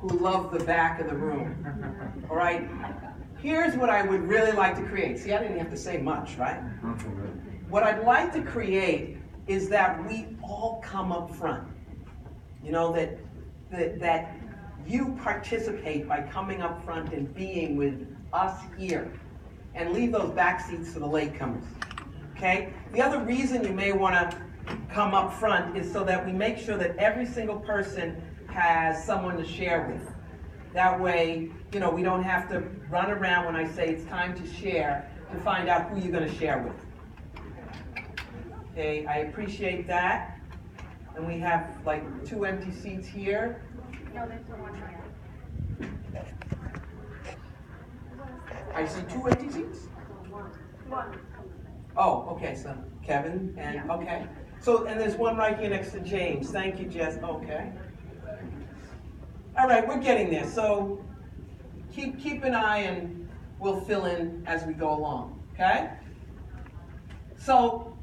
who love the back of the room. All right? Here's what I would really like to create. See, I didn't have to say much, right? What I'd like to create is that we all come up front. You know, that you participate by coming up front and being with us here. And leave those back seats for the latecomers. Okay? The other reason you may want to come up front is so that we make sure that every single person has someone to share with. That way, you know, we don't have to run around when I say it's time to share to find out who you're going to share with. Okay, I appreciate that. And we have like 2 empty seats here. No, there's the one here. I see 2 empty seats? One. Oh, okay, so Kevin and, okay. So, and there's one right here next to James. Thank you, Jess. Okay. All right, we're getting there. So keep an eye and we'll fill in as we go along, okay? So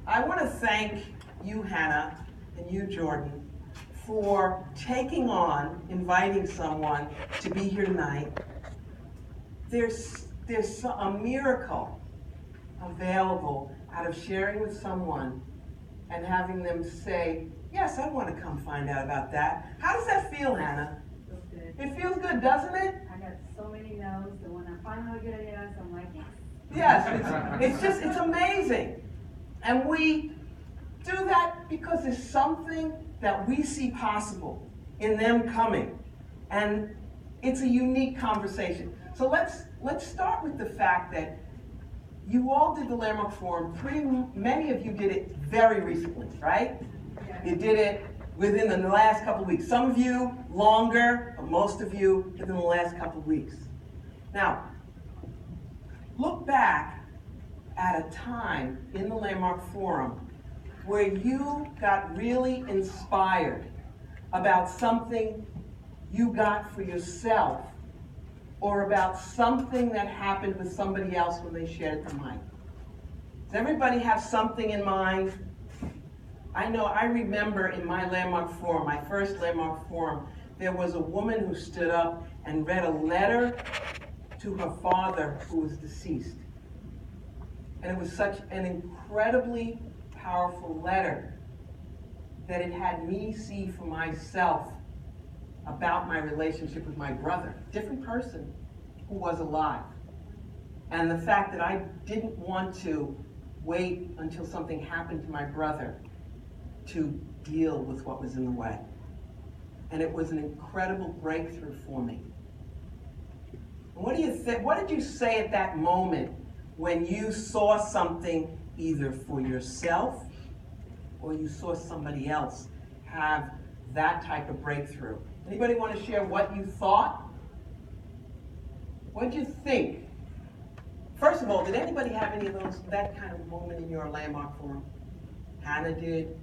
I want to thank you, Hannah, and you, Jordan, for taking on, inviting someone to be here tonight. There's a miracle available out of sharing with someone and having them say, yes, I want to come find out about that. How does that feel, Hannah? Feels good. It feels good, doesn't it? I got so many no's, and when I finally get a yes, I'm like, yes. Yes, it's amazing. And we do that because there's something that we see possible in them coming. And it's a unique conversation. So let's start with the fact that you all did the Landmark Forum. Many of you did it very recently, right? You did it within the last couple of weeks. Some of you longer, but most of you within the last couple of weeks. Now, look back at a time in the Landmark Forum where you got really inspired about something you got for yourself or about something that happened with somebody else when they shared the mic. Does everybody have something in mind? I remember in my Landmark Forum, my first Landmark Forum, there was a woman who stood up and read a letter to her father who was deceased. And it was such an incredibly powerful letter that it had me see for myself about my relationship with my brother, different person who was alive. And the fact that I didn't want to wait until something happened to my brother to deal with what was in the way. And it was an incredible breakthrough for me. And what do you think? What did you say at that moment when you saw something either for yourself or you saw somebody else have that type of breakthrough? Anybody want to share what you thought? What did you think? First of all, did anybody have any of that kind of moment in your Landmark Forum? Hannah did.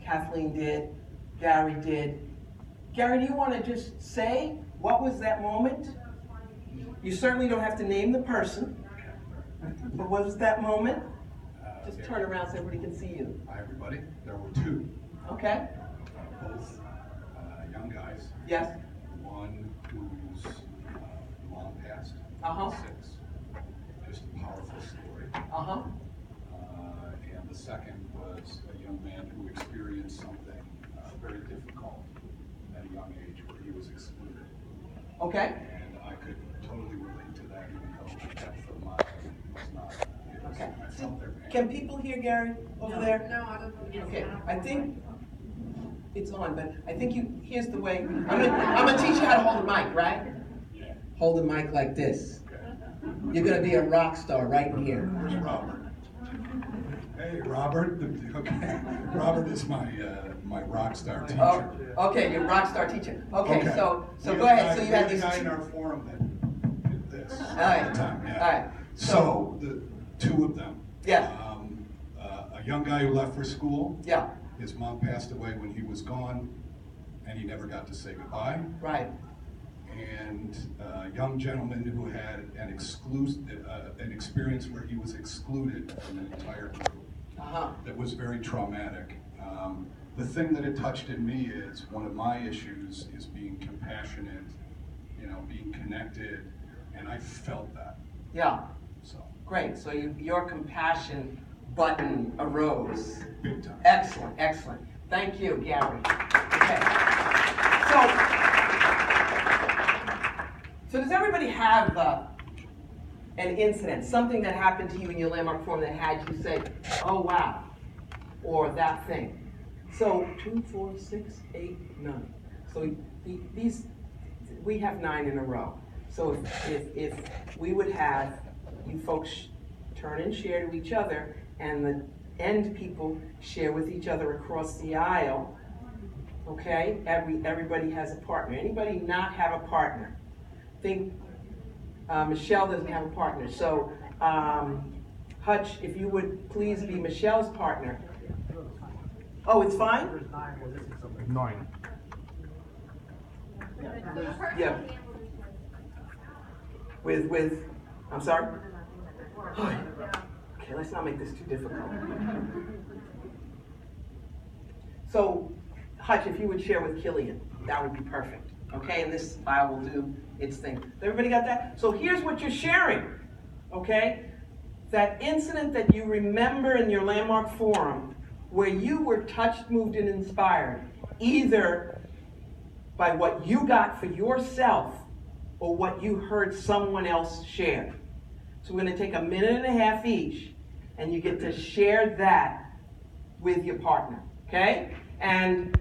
Kathleen did. Gary did. Gary, do you want to just say what was that moment? You certainly don't have to name the person. But what was that moment? Just turn around so everybody can see you. Hi, everybody. There were 2. Okay. Both young guys. Yes. One whose mom passed. 6. Just a powerful story. And the second was a young man who experienced something very difficult at a young age where he was excluded. Okay. And I could totally relate to that, even though the depth of my was not. Okay. I felt their pain. Can people hear Gary over there? No, I don't think Okay, I think it's on, but I think here's the way, I'm gonna teach you how to hold a mic, right? Yeah. Hold the mic like this. Okay. You're gonna be a rock star right in here. Where's Robert? Hey, Robert. Okay. Robert is my rock star teacher. Oh, okay, you're a rock star teacher. Okay, so We go had ahead, so you had a these guy in two. our forum that did this All right, all the time. all Yeah. right. So the 2 of them. Yeah. A young guy who left for school. Yeah, His mom passed away when he was gone, and he never got to say goodbye. right. And a young gentleman who had an experience where he was excluded from an entire group. Uh-huh. That was very traumatic. the thing that it touched in me is one of my issues is being compassionate, being connected, and I felt that. Yeah, So great. So your compassion button arose. big time. Excellent, excellent. Thank you, Gary. Okay. So does everybody have an incident, something that happened to you in your landmark forum that had you say, oh wow, or that thing? So 2, 4, 6, 8, 9. So these, we have 9 in a row. So if we would have you folks turn and share to each other, and the end people share with each other across the aisle, okay? Everybody has a partner. Anybody not have a partner? Think Michelle doesn't have a partner. So Hutch, if you would please be Michelle's partner. Oh, it's fine? 9. Yeah. With, I'm sorry? Okay, let's not make this too difficult. So, Hutch, if you would share with Killian, that would be perfect. Okay, and this file will do its thing. Everybody got that? So here's what you're sharing, okay? That incident that you remember in your landmark forum where you were touched, moved, and inspired, either by what you got for yourself or what you heard someone else share. So we're going to take a minute and a half each, and you get to share that with your partner, okay? And